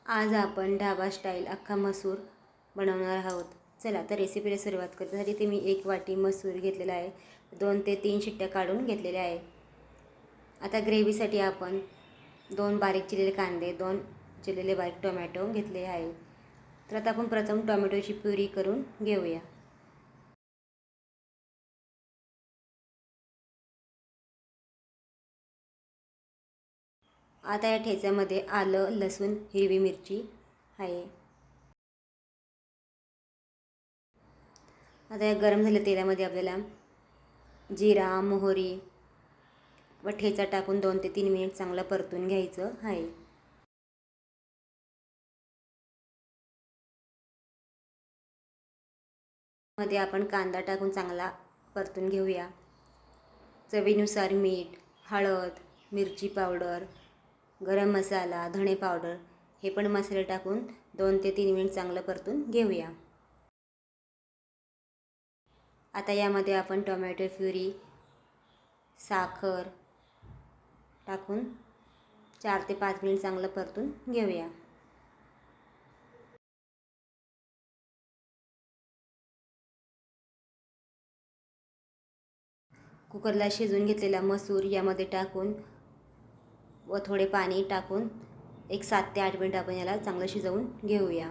आज आपण ढाबा स्टाईल अख्खा मसूर बनवणार आहोत. चला तर रेसिपीला सुरुवात करतो. त्यासाठी ते मी 1 वाटी मसूर घेतलेला आहे. 2 ते 3 शिट्ट्या काढून घेतलेल्या आहे. आता ग्रेव्हीसाठी आपण 2 बारीक चिरलेले कांदे, 2 चिरलेले बारीक टोमॅटो घेतले आहे. तर आता आपण प्रथम टोमॅटोची प्युरी करून घेऊया. आता या ठेच्यामध्ये आलं, लसूण, हिरवी मिरची आहे. आता या गरम झालेल्या तेलामध्ये आपल्याला जिरा, मोहरी व ठेचा टाकून 2 ते 3 मिनिट चांगलं परतून घ्यायचं आहे. मध्ये आपण कांदा टाकून चांगला परतून घेऊया. चवीनुसार मीठ, हळद, मिरची पावडर, गरम मसाला, धणे पावडर हे पण मसाले टाकून 2 ते 3 मिनिट चांगलं परतून घेऊया. आता यामध्ये आपण टोमॅटो प्युरी, साखर टाकून 4 ते 5 मिनिट चांगलं परतून घेऊया. कुकरला शिजवून घेतलेला मसूर यामध्ये टाकून व थोडे पाणी टाकून 7 ते 8 मिनिट आपण याला चांगलं शिजवून घेऊया.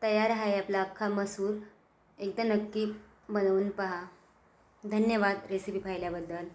तयार आहे आपला अख्खा मसूर. एकदा नक्की बनवून पहा. धन्यवाद रेसिपी पाहिल्याबद्दल.